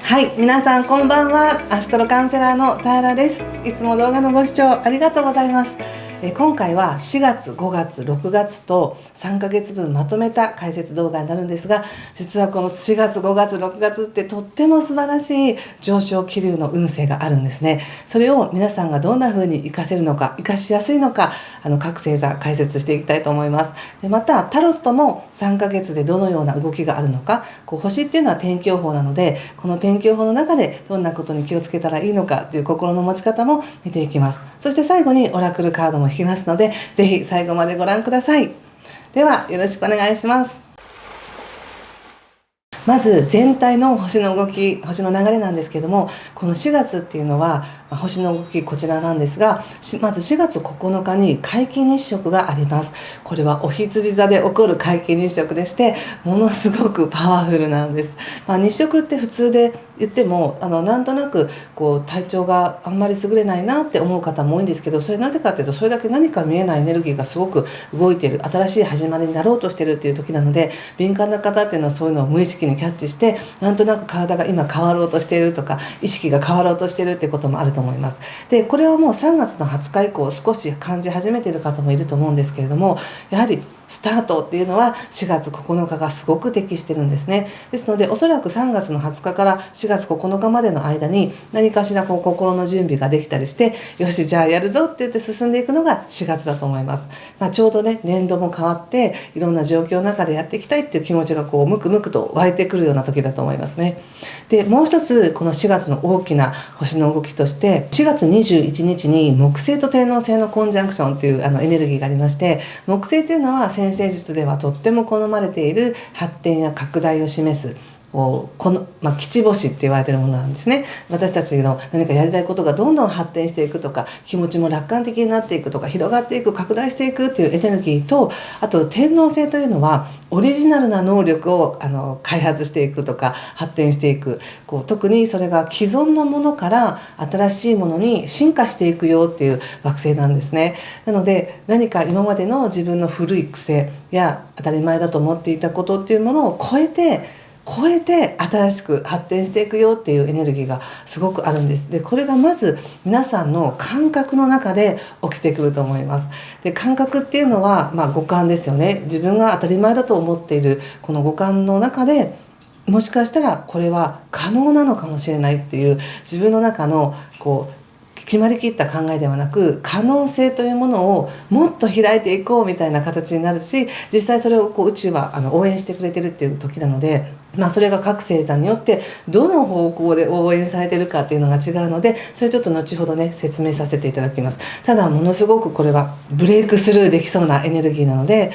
はい、皆さんこんばんは。アストロカウンセラーの田原です。いつも動画のご視聴ありがとうございます。今回は4月、5月、6月と3ヶ月分まとめた解説動画になるんですが、実はこの4月、5月、6月ってとっても素晴らしい上昇気流の運勢があるんですね。それを皆さんがどんな風に活かせるのか、活かしやすいのか、各星座解説していきたいと思います。でまたタロットも3ヶ月でどのような動きがあるのか、星っていうのは天気予報なので、この天気予報の中でどんなことに気をつけたらいいのかという心の持ち方も見ていきます。そして最後にオラクルカードも引きますので、ぜひ最後までご覧ください。ではよろしくお願いします。まず全体の星の動き、星の流れなんですけども、この4月っていうのは星の動きこちらなんですが、まず4月9日に皆既日食があります。これはお羊座で起こる皆既日食でして、ものすごくパワフルなんです。日食って普通で言ってもなんとなく体調があんまり優れないなって思う方も多いんですけど、それなぜかっていうと、それだけ何か見えないエネルギーがすごく動いている、新しい始まりになろうとしているっていう時なので、敏感な方っていうのはそういうのを無意識にキャッチして、なんとなく体が今変わろうとしているとか、意識が変わろうとしているってこともあると思います。でこれはもう3月の20日以降少し感じ始めている方もいると思うんですけれども、やはりスタートっていうのは4月9日がすごく適してるんですね。ですのでおそらく3月の20日から4月9日までの間に何かしら心の準備ができたりして、よしじゃあやるぞって言って進んでいくのが4月だと思います。ちょうどね、年度も変わっていろんな状況の中でやっていきたいっていう気持ちがムクムクと湧いてくるような時だと思いますね。でもう一つ、この4月の大きな星の動きとして、4月21日に木星と天王星のコンジャンクションというエネルギーがありまして、木星というのは占星術ではとっても好まれている発展や拡大を示す基地星って言われているものなんですね。私たちの何かやりたいことがどんどん発展していくとか、気持ちも楽観的になっていくとか、広がっていく、拡大していくっていうエネルギーと、あと天王星というのはオリジナルな能力を開発していくとか発展していく、特にそれが既存のものから新しいものに進化していくよっていう惑星なんですね。なので何か今までの自分の古い癖や当たり前だと思っていたことっていうものを超えて新しく発展していくよっていうエネルギーがすごくあるんです。でこれがまず皆さんの感覚の中で起きてくると思います。で感覚っていうのは、五感ですよね。自分が当たり前だと思っているこの五感の中で、もしかしたらこれは可能なのかもしれないっていう、自分の中の決まりきった考えではなく、可能性というものをもっと開いていこうみたいな形になるし、実際それを宇宙は応援してくれてるっていう時なので、それが各星座によってどの方向で応援されてるかっていうのが違うので、それちょっと後ほどね説明させていただきます。ただものすごくこれはブレイクスルーできそうなエネルギーなので、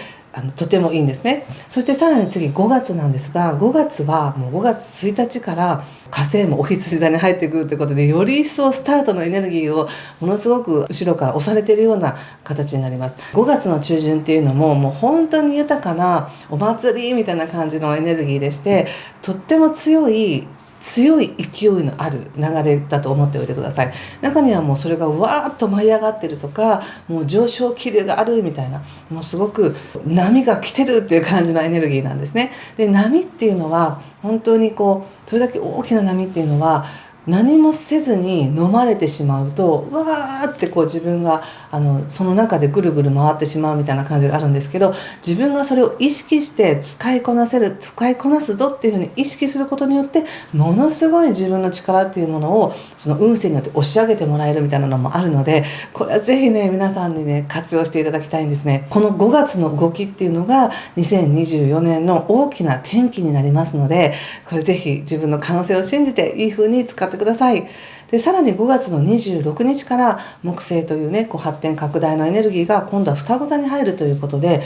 とてもいいんですね。そしてさらに次5月なんですが、5月はもう5月1日から火星もお羊座に入ってくるということで、より一層スタートのエネルギーをものすごく後ろから押されているような形になります。5月の中旬っていうのももう本当に豊かなお祭りみたいな感じのエネルギーでして、とっても強い勢いのある流れだと思っておいてください。中にはもうそれがわーっと舞い上がってるとか、もう上昇気流があるみたいな、もうすごく波が来てるっていう感じのエネルギーなんですね。で波っていうのは本当にそれだけ大きな波っていうのは、何もせずに飲まれてしまうとわーって自分がその中でぐるぐる回ってしまうみたいな感じがあるんですけど、自分がそれを意識して使いこなすぞっていうふうに意識することによって、ものすごい自分の力っていうものをその運勢によって押し上げてもらえるみたいなのもあるので、これはぜひね皆さんにね活用していただきたいんですね。この5月の動きっていうのが2024年の大きな転機になりますので、これぜひ自分の可能性を信じていい風に使ってください。でさらに5月の26日から木星というね発展拡大のエネルギーが今度は双子座に入るということで、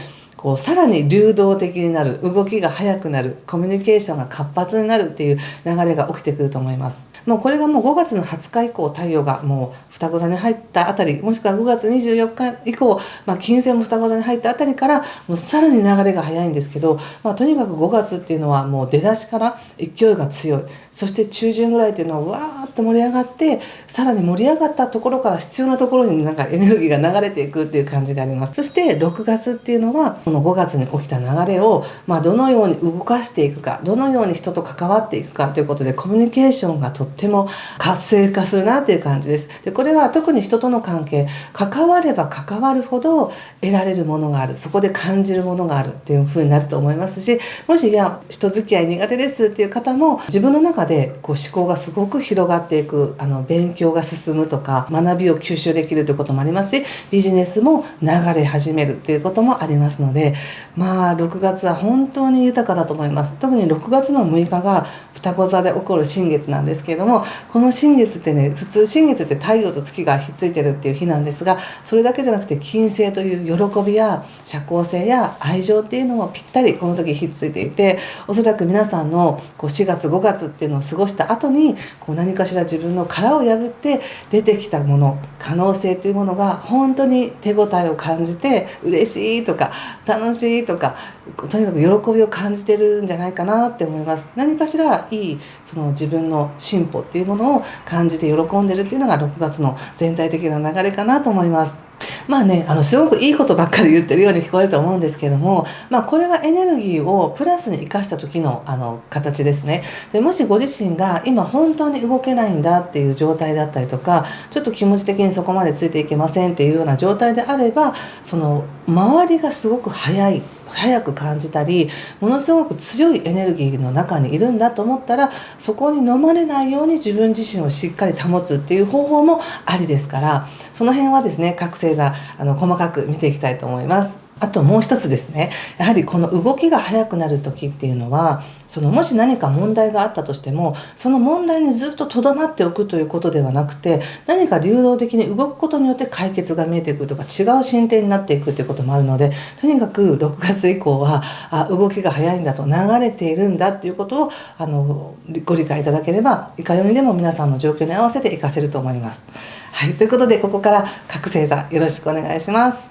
さらに流動的になる、動きが速くなる、コミュニケーションが活発になるっていう流れが起きてくると思います。もうこれがもう5月の20日以降太陽がもう双子座に入ったあたり、もしくは5月24日以降、金星も双子座に入ったあたりからもうさらに流れが早いんですけど、とにかく5月っていうのはもう出だしから勢いが強い。そして中旬ぐらいっていうのはわーっと盛り上がって、さらに盛り上がったところから必要なところになんかエネルギーが流れていくっていう感じがあります。そして6月っていうのはこの5月に起きた流れを、どのように動かしていくか、どのように人と関わっていくかということで、コミュニケーションがとっても活性化するなっていう感じです。でこれは特に人との関係、関われば関わるほど得られるものがある、そこで感じるものがあるっていう風になると思いますし、もし人付き合い苦手ですっていう方も自分の中で思考がすごく広がっていく、勉強が進むとか学びを吸収できるということもありますし、ビジネスも流れ始めるっていうこともありますので、6月は本当に豊かだと思います。特に6月の6日が双子座で起こる新月なんですけれども、この新月ってね、普通新月って太陽と月がひっついてるっていう日なんですが、それだけじゃなくて金星という喜びや社交性や愛情っていうのもぴったりこの時ひっついていて、おそらく皆さんの4月5月っていうのを過ごした後に何かしら自分の殻を破って出てきたもの、可能性というものが本当に手応えを感じて、嬉しいとか楽しいとか、とにかく喜びを感じてるんじゃないかなって思います。何かしらいい自分の進歩っていうものを感じて喜んでるっていうのが6月の全体的な流れかなと思います。すごくいいことばっかり言ってるように聞こえると思うんですけども、これがエネルギーをプラスに生かした時の形ですね。でもしご自身が今本当に動けないんだっていう状態だったりとか、ちょっと気持ち的にそこまでついていけませんっていうような状態であれば、周りがすごく早く感じたり、ものすごく強いエネルギーの中にいるんだと思ったら、そこに飲まれないように自分自身をしっかり保つっていう方法もありですから、その辺はですね、各星座細かく見ていきたいと思います。あともう一つですね、やはりこの動きが速くなる時っていうのは、もし何か問題があったとしても、その問題にずっととどまっておくということではなくて、何か流動的に動くことによって解決が見えてくるとか、違う進展になっていくということもあるので、とにかく6月以降は動きが速いんだと、流れているんだっていうことをご理解いただければ、いかようにでも皆さんの状況に合わせて活かせると思います。はい、ということでここから各星座よろしくお願いします。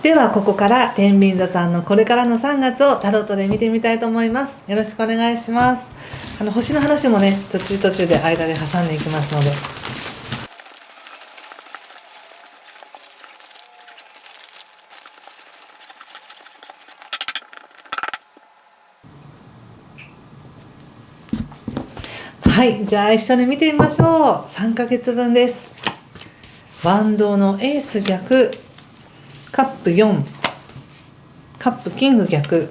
ではここから天秤座さんのこれからの3月をタロットで見てみたいと思います。よろしくお願いします。星の話もね、途中で間で挟んでいきますので。はい、じゃあ一緒に見てみましょう。3ヶ月分です。ワンドのエース逆、カップ4、カップキング逆、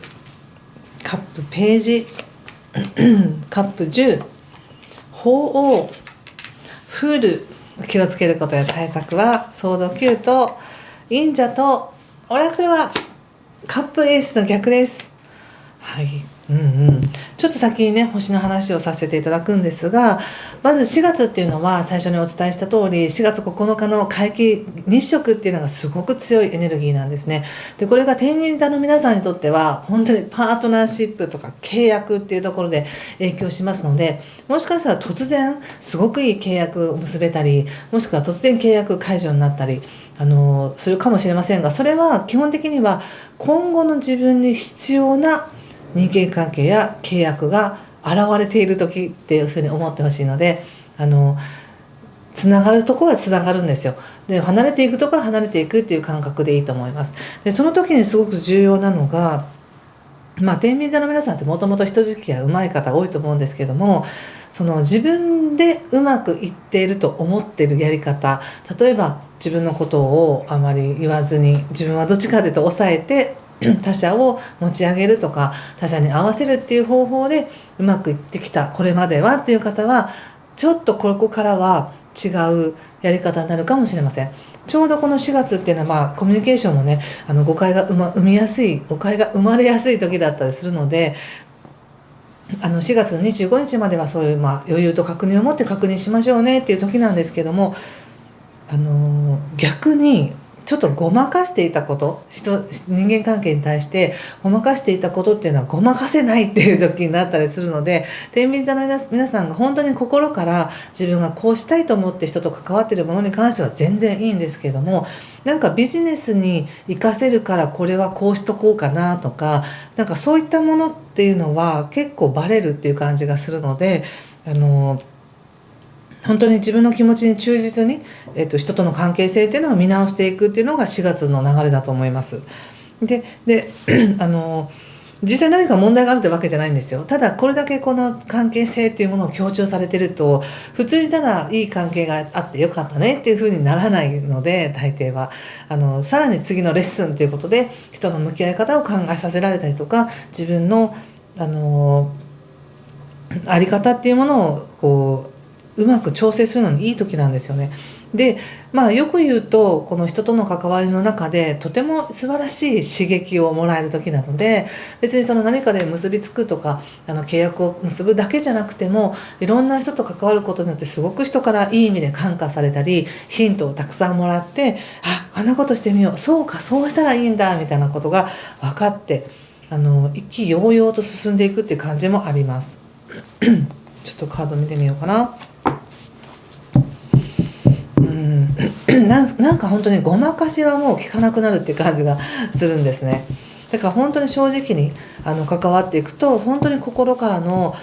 カップページカップ10、鳳凰、フール。気をつけることや対策はソード9と忍者とオラクルはカップエースの逆です。はい、ちょっと先にね、星の話をさせていただくんですが、まず4月っていうのは最初にお伝えした通り、4月9日の皆既日食っていうのがすごく強いエネルギーなんですね。でこれが天秤座の皆さんにとっては本当にパートナーシップとか契約っていうところで影響しますので、もしかしたら突然すごくいい契約を結べたり、もしくは突然契約解除になったりするかもしれませんが、それは基本的には今後の自分に必要な人間関係や契約が現れている時っていうふうに思ってほしいので、つながるところはつながるんですよ。で離れていくところは離れていくっていう感覚でいいと思います。でその時にすごく重要なのが、天秤座の皆さんってもともと人付き合いうまい方多いと思うんですけども、自分でうまくいっていると思っているやり方、例えば自分のことをあまり言わずに、自分はどっちかというと抑えて他者を持ち上げるとか、他者に合わせるっていう方法でうまくいってきたこれまではっていう方は、ちょっとここからは違うやり方になるかもしれません。ちょうどこの4月っていうのは、コミュニケーションもね、誤解が生まれやすい時だったりするので、4月の25日まではそういう余裕と確認を持って確認しましょうねっていう時なんですけども、逆にちょっとごまかしていたこと、人間関係に対してごまかしていたことっていうのはごまかせないっていう時になったりするので、天秤座の皆さんが本当に心から自分がこうしたいと思って人と関わっているものに関しては全然いいんですけれども、なんかビジネスに活かせるからこれはこうしとこうかなとか、なんかそういったものっていうのは結構バレるっていう感じがするので、本当に自分の気持ちに忠実に、人との関係性っていうのを見直していくっていうのが4月の流れだと思います。で実際何か問題があるってわけじゃないんですよ。ただこれだけこの関係性っていうものを強調されてると、普通にただいい関係があってよかったねっていう風にならないので、大抵はさらに次のレッスンということで人の向き合い方を考えさせられたりとか、自分のあり方っていうものをこううまく調整するのにいい時なんですよね。でよく言うと、この人との関わりの中でとても素晴らしい刺激をもらえる時なので、別にその何かで結びつくとか契約を結ぶだけじゃなくても、いろんな人と関わることによってすごく人からいい意味で感化されたり、ヒントをたくさんもらって、こんなことしてみよう、そうかそうしたらいいんだみたいなことが分かって、意気揚々と進んでいくっていう感じもありますちょっとカード見てみようかな。なんか本当にごまかしはもう効かなくなるっていう感じがするんですね。だから本当に正直に関わっていくと、本当に心からの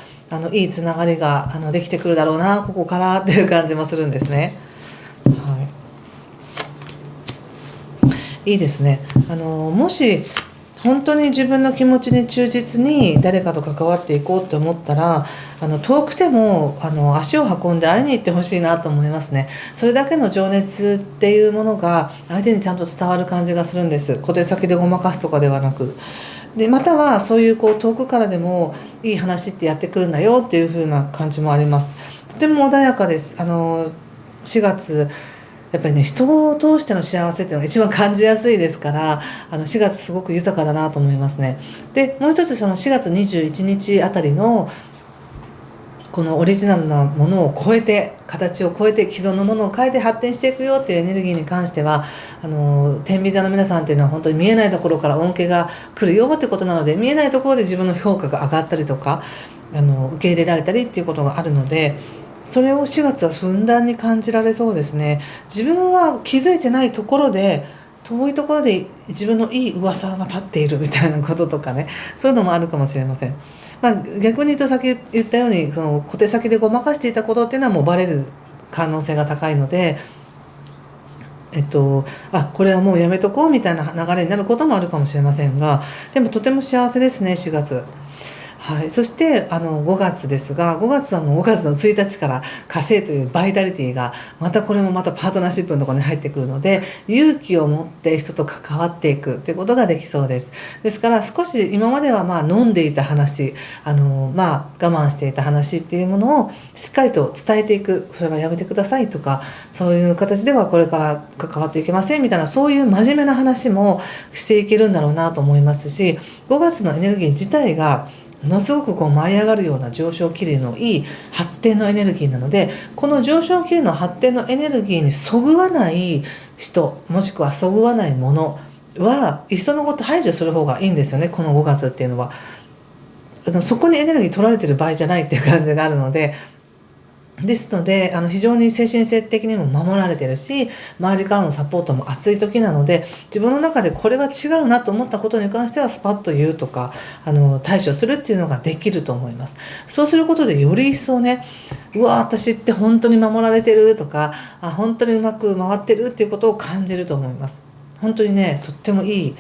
いいつながりができてくるだろうな、ここからっていう感じもするんですね。はい、いいですね。もし本当に自分の気持ちに忠実に誰かと関わっていこうって思ったら、遠くても足を運んで会いに行ってほしいなと思いますね。それだけの情熱っていうものが相手にちゃんと伝わる感じがするんです。小手先でごまかすとかではなく。でまたはそういう遠くからでもいい話ってやってくるんだよっていう風な感じもあります。とても穏やかです。4月やっぱりね、人を通しての幸せっていうのが一番感じやすいですから、4月すごく豊かだなと思いますね。でもう一つ、その4月21日あたりのこのオリジナルなものを超えて、形を超えて、既存のものを変えて発展していくよっていうエネルギーに関しては、天秤座の皆さんっていうのは本当に見えないところから恩恵が来るよってことなので、見えないところで自分の評価が上がったりとか受け入れられたりっていうことがあるので、それを4月はふんだんに感じられそうですね。自分は気づいてないところで、遠いところで自分のいい噂が立っているみたいなこととかね、そういうのもあるかもしれません。逆に言うと、先言ったようにその小手先でごまかしていたことっていうのはもうバレる可能性が高いので、これはもうやめとこうみたいな流れになることもあるかもしれませんが、でもとても幸せですね、4月。はい、そして5月ですが、5月はもう5月の1日から火星というバイタリティがこれもまたパートナーシップのところに入ってくるので、勇気を持って人と関わっていくっていうことができそうです。ですから少し今までは飲んでいた話、我慢していた話っていうものをしっかりと伝えていく。それはやめてくださいとか、そういう形ではこれから関わっていけませんみたいな、そういう真面目な話もしていけるんだろうなと思いますし、5月のエネルギー自体がものすごく舞い上がるような上昇気流のいい発展のエネルギーなので、この上昇気流の発展のエネルギーにそぐわない人、もしくはそぐわないものはいっそのこと排除する方がいいんですよね、この5月っていうのは。そこにエネルギー取られてる場合じゃないっていう感じがあるので、ですので非常に精神性的にも守られてるし、周りからのサポートも熱い時なので、自分の中でこれは違うなと思ったことに関してはスパッと言うとか対処するっていうのができると思います。そうすることでより一層ね、うわ私って本当に守られてるとか、本当にうまく回ってるっていうことを感じると思います。本当にね、とってもいい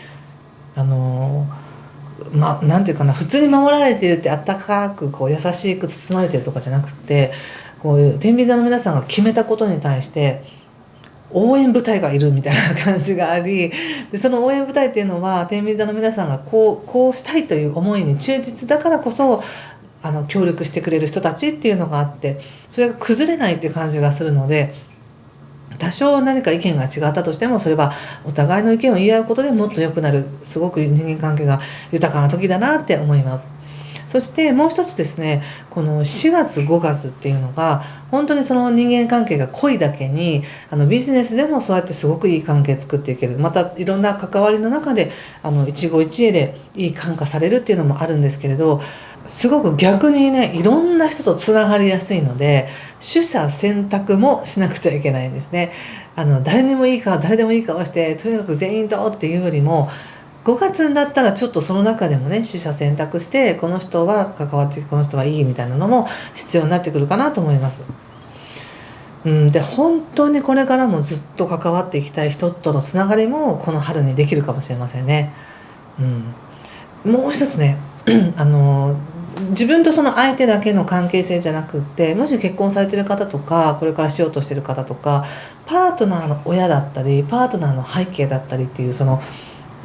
なんていうかな、普通に守られているってあったかく優しく包まれてるとかじゃなくて、こういう天秤座の皆さんが決めたことに対して応援部隊がいるみたいな感じがあり、でその応援部隊っていうのは天秤座の皆さんがこうしたいという思いに忠実だからこそ協力してくれる人たちっていうのがあって、それが崩れないっていう感じがするので、多少何か意見が違ったとしても、それはお互いの意見を言い合うことでもっと良くなる、すごく人間関係が豊かな時だなって思います。そしてもう一つですね、この4月5月っていうのが本当にその人間関係が濃いだけにビジネスでもそうやってすごくいい関係作っていける、またいろんな関わりの中で一期一会でいい感化されるっていうのもあるんですけれど、すごく逆にねいろんな人とつながりやすいので取捨選択もしなくちゃいけないんですね。誰でもいい顔をしてとにかく全員とっていうよりも、5月になったらちょっとその中でもね取捨選択して、この人は関わってこの人はいいみたいなのも必要になってくるかなと思います。で本当にこれからもずっと関わっていきたい人とのつながりもこの春にできるかもしれませんね。もう一つね自分とその相手だけの関係性じゃなくって、もし結婚されてる方とかこれからしようとしてる方とか、パートナーの親だったりパートナーの背景だったりっていう、その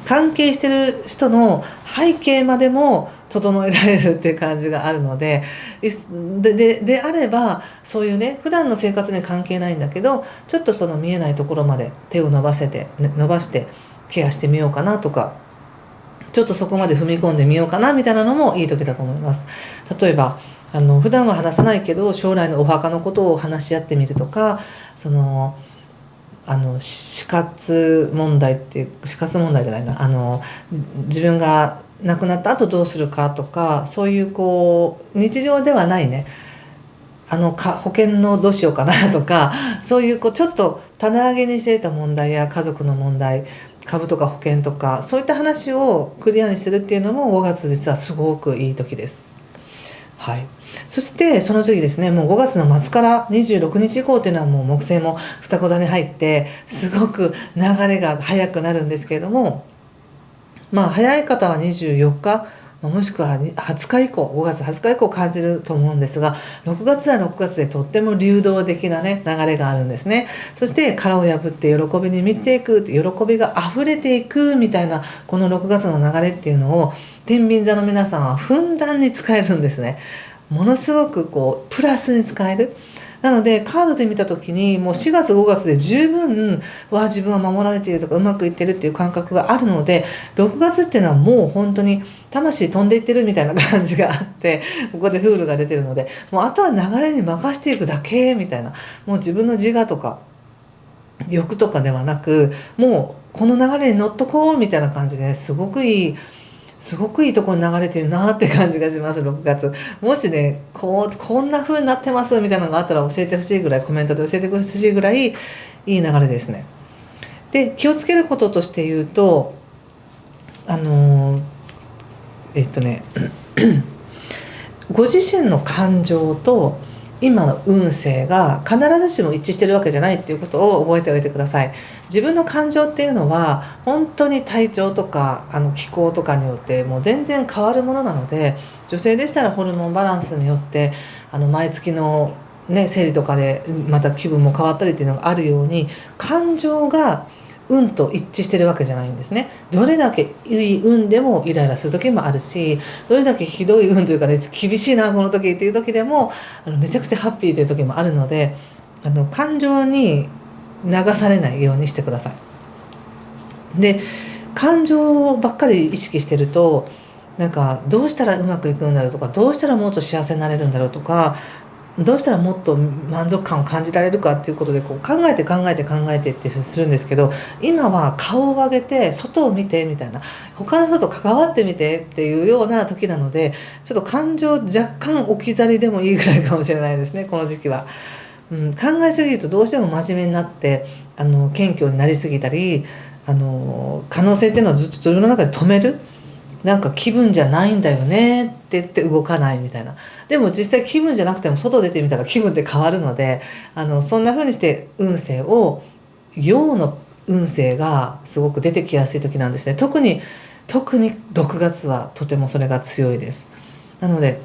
関係してる人の背景までも整えられるっていう感じがあるので、であればそういうね普段の生活に関係ないんだけど、ちょっとその見えないところまで手を伸ばしてケアしてみようかなとか、ちょっとそこまで踏み込んでみようかなみたいなのもいい時だと思います。例えば普段は話さないけど将来のお墓のことを話し合ってみるとか、死活問題っていう死活問題じゃないな、自分が亡くなった後どうするかとか、そういうこう日常ではないね保険のどうしようかなとか、そういうちょっと棚上げにしていた問題や家族の問題、株とか保険とかそういった話をクリアにするっていうのも5月実はすごくいい時です。そしてその次ですね、もう5月の末から26日以降っていうのはもう木星も双子座に入ってすごく流れが早くなるんですけれども、早い方は24日もしくは20日以降、5月20日以降感じると思うんですが、6月は6月でとっても流動的なね流れがあるんですね。そして殻を破って喜びに満ちていく、喜びが溢れていくみたいな、この6月の流れっていうのを天秤座の皆さんはふんだんに使えるんですね。ものすごくプラスに使える。なのでカードで見た時にもう4月5月で十分自分は守られているとかうまくいってるっていう感覚があるので、6月っていうのはもう本当に魂飛んでいってるみたいな感じがあって、ここでフールが出てるので、もうあとは流れに任していくだけみたいな、もう自分の自我とか欲とかではなく、もうこの流れに乗っとこうみたいな感じで、すごくいいところに流れてるなって感じがします。6月もしねこんな風になってますみたいなのがあったら教えてほしいぐらい、コメントで教えてほしいぐらいいい流れですね。で気をつけることとして言うとご自身の感情と今の運勢が必ずしも一致してるわけじゃないっていうことを覚えておいてください。自分の感情っていうのは本当に体調とか気候とかによってもう全然変わるものなので、女性でしたらホルモンバランスによって毎月の生理とかでまた気分も変わったりっていうのがあるように、感情が運と一致してるわけじゃないんですね。どれだけいい運でもイライラする時もあるし、どれだけひどい運というかね厳しいなこの時っていう時でもめちゃくちゃハッピーという時もあるので、感情に流されないようにしてください。で感情ばっかり意識してると、なんかどうしたらうまくいくんだろうとか、どうしたらもっと幸せになれるんだろうとか、どうしたらもっと満足感を感じられるかっていうことで考えてってするんですけど、今は顔を上げて外を見てみたいな、他の人と関わってみてっていうような時なので、ちょっと感情若干置き去りでもいいぐらいかもしれないですね、この時期は。考えすぎるとどうしても真面目になって謙虚になりすぎたり、可能性っていうのはずっと自分の中で止める。なんか気分じゃないんだよねって言って動かないみたいな。でも実際気分じゃなくても外出てみたら気分って変わるので、そんな風にして運勢を陽の運勢がすごく出てきやすい時なんですね。特に6月はとてもそれが強いです。なので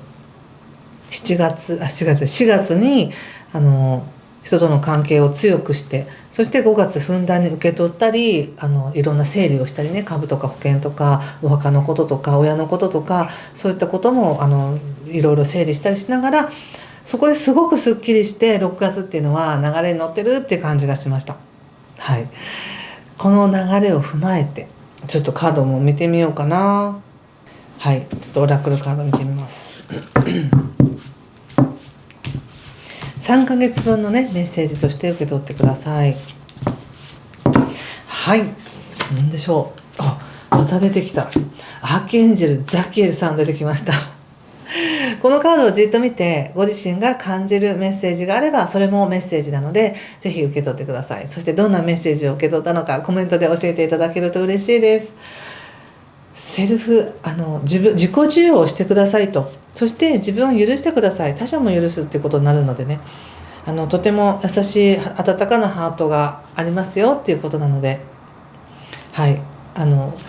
4月に人との関係を強くして、そして5月ふんだんに受け取ったりいろんな整理をしたりね、株とか保険とかお墓のこととか親のこととか、そういったこともいろいろ整理したりしながら、そこですごくすっきりして6月っていうのは流れに乗ってるっていう感じがしました。この流れを踏まえてちょっとカードも見てみようかな。ちょっとオラクルカード見てみます。3ヶ月分のねメッセージとして受け取ってください。はい、何でしょう。また出てきた。アーキエンジェルザキエルさん出てきました。このカードをじっと見てご自身が感じるメッセージがあればそれもメッセージなのでぜひ受け取ってください。そしてどんなメッセージを受け取ったのかコメントで教えていただけると嬉しいです。セルフ自己治癒をしてくださいと、そして自分を許してください、他者も許すっていうことになるのでね、とても優しい温かなハートがありますよっていうことなので、はい、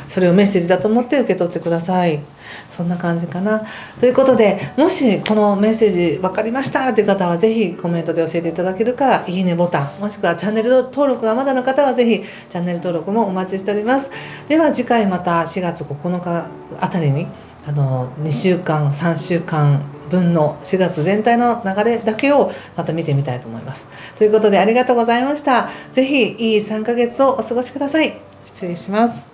それをメッセージだと思って受け取ってください。そんな感じかな。ということで、もしこのメッセージ分かりましたという方はぜひコメントで教えていただけるか、いいねボタンもしくはチャンネル登録がまだの方はぜひチャンネル登録もお待ちしております。では次回また4月9日あたりに2週間3週間分の4月全体の流れだけをまた見てみたいと思います。ということでありがとうございました。ぜひいい3ヶ月をお過ごしください。失礼します。